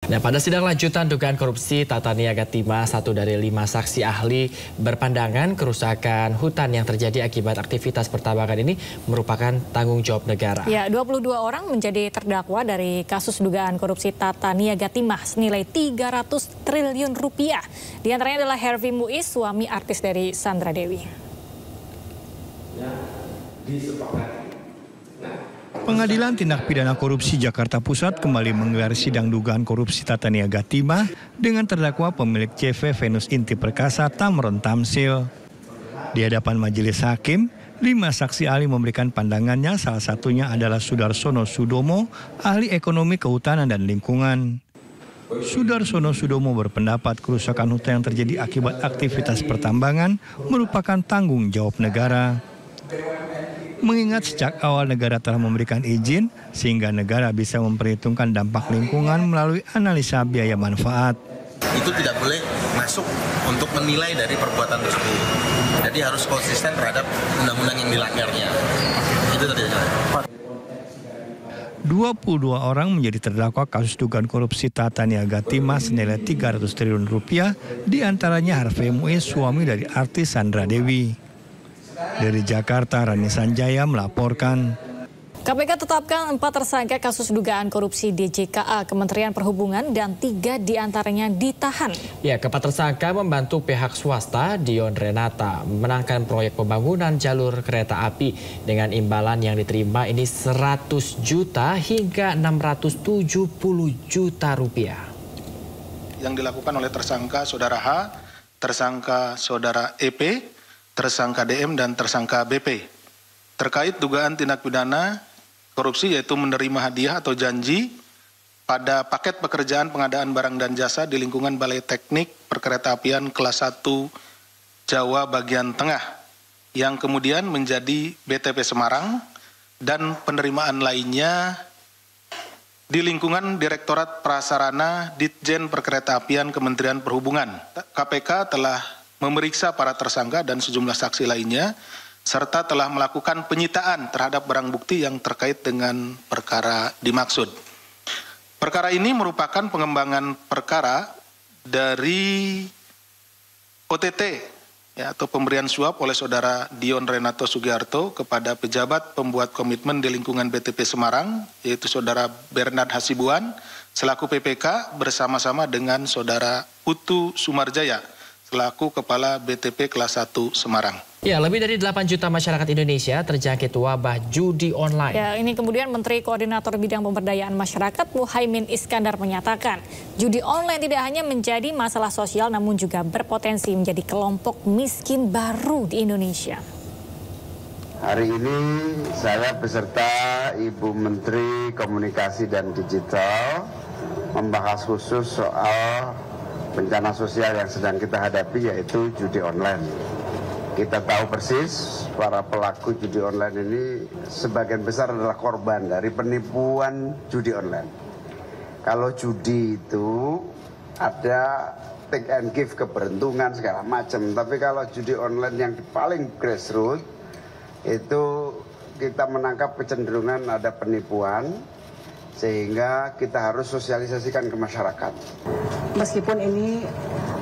Nah, pada sidang lanjutan dugaan korupsi Tata Niaga Timah, 1 dari 5 saksi ahli berpandangan kerusakan hutan yang terjadi akibat aktivitas pertambangan ini merupakan tanggung jawab negara. Ya, 22 orang menjadi terdakwa dari kasus dugaan korupsi Tata Niaga Timah senilai 300 triliun rupiah. Di antaranya adalah Hervi Muiz, suami artis dari Sandra Dewi. Pengadilan Tindak Pidana Korupsi Jakarta Pusat kembali menggelar sidang dugaan korupsi Tata Niaga Timah dengan terdakwa pemilik CV Venus Inti Perkasa Tamron Tamsil. Di hadapan majelis hakim, 5 saksi ahli memberikan pandangannya, salah satunya adalah Sudarsono Sudomo, ahli ekonomi kehutanan dan lingkungan. Sudarsono Sudomo berpendapat kerusakan hutan yang terjadi akibat aktivitas pertambangan merupakan tanggung jawab negara. Mengingat sejak awal negara telah memberikan izin sehingga negara bisa memperhitungkan dampak lingkungan melalui analisa biaya manfaat. Itu tidak boleh masuk untuk menilai dari perbuatan tersebut. Jadi harus konsisten terhadap undang-undang yang dilanggarnya. Itu tadi. 22 orang menjadi terdakwa kasus dugaan korupsi Tata Niaga Timah senilai 300 triliun rupiah, diantaranya Hervi Muiz, suami dari artis Sandra Dewi. Dari Jakarta, Rani Sanjaya melaporkan. KPK tetapkan 4 tersangka kasus dugaan korupsi DJKA Kementerian Perhubungan dan 3 diantaranya ditahan. Ya, keempat tersangka membantu pihak swasta Dion Renata memenangkan proyek pembangunan jalur kereta api dengan imbalan yang diterima ini 100 juta hingga 670 juta rupiah. Yang dilakukan oleh tersangka Saudara H, tersangka Saudara EP, tersangka DM dan tersangka BP. Terkait dugaan tindak pidana korupsi yaitu menerima hadiah atau janji pada paket pekerjaan pengadaan barang dan jasa di lingkungan Balai Teknik Perkeretaapian kelas 1 Jawa bagian tengah yang kemudian menjadi BTP Semarang dan penerimaan lainnya di lingkungan Direktorat Prasarana Ditjen Perkeretaapian Kementerian Perhubungan. KPK telah memeriksa para tersangka dan sejumlah saksi lainnya, serta telah melakukan penyitaan terhadap barang bukti yang terkait dengan perkara dimaksud. Perkara ini merupakan pengembangan perkara dari OTT ya, atau pemberian suap oleh Saudara Dion Renato Sugiarto kepada pejabat pembuat komitmen di lingkungan BTP Semarang, yaitu Saudara Bernard Hasibuan, selaku PPK bersama-sama dengan Saudara Putu Sumarjaya, selaku Kepala BTP kelas 1 Semarang. Ya, lebih dari 8 juta masyarakat Indonesia terjangkit wabah judi online. Ya, ini kemudian Menteri Koordinator Bidang Pemberdayaan Masyarakat Muhaimin Iskandar menyatakan, judi online tidak hanya menjadi masalah sosial namun juga berpotensi menjadi kelompok miskin baru di Indonesia. Hari ini saya beserta Ibu Menteri Komunikasi dan Digital membahas khusus soal bencana sosial yang sedang kita hadapi, yaitu judi online. Kita tahu persis para pelaku judi online ini sebagian besar adalah korban dari penipuan judi online. Kalau judi itu ada take and give, keberuntungan segala macam, tapi kalau judi online yang paling grassroots itu kita menangkap kecenderungan ada penipuan, sehingga kita harus sosialisasikan ke masyarakat. Meskipun ini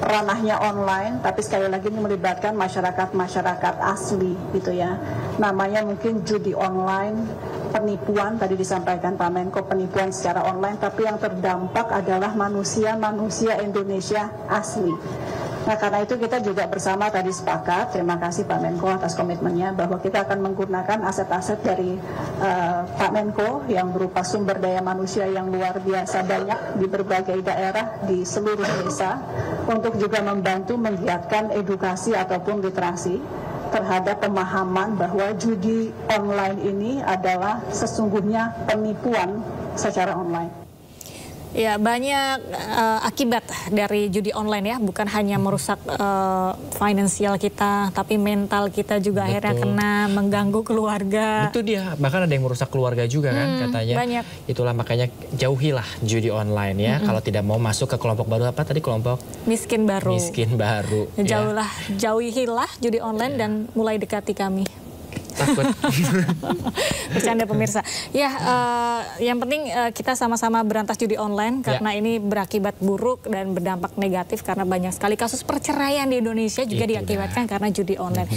ranahnya online, tapi sekali lagi ini melibatkan masyarakat asli gitu ya. Namanya mungkin judi online, penipuan, tadi disampaikan Pak Menko, penipuan secara online, tapi yang terdampak adalah manusia Indonesia asli. Nah, karena itu kita juga bersama tadi sepakat, terima kasih Pak Menko atas komitmennya, bahwa kita akan menggunakan aset-aset dari Pak Menko yang berupa sumber daya manusia yang luar biasa banyak di berbagai daerah di seluruh desa, untuk juga membantu menggiatkan edukasi ataupun literasi terhadap pemahaman bahwa judi online ini adalah sesungguhnya penipuan secara online. Ya, banyak akibat dari judi online ya, bukan hanya merusak finansial kita, tapi mental kita juga akhirnya kena, mengganggu keluarga. Itu dia, bahkan ada yang merusak keluarga juga kan katanya. Banyak. Itulah makanya jauhilah judi online ya, kalau tidak mau masuk ke kelompok baru, apa tadi, kelompok miskin baru. Miskin baru. Jauhilah judi online dan mulai dekati kami. Takut. Bercanda pemirsa. Ya, yang penting kita sama-sama berantas judi online karena ini berakibat buruk dan berdampak negatif karena banyak sekali kasus perceraian di Indonesia juga diakibatkan karena judi online.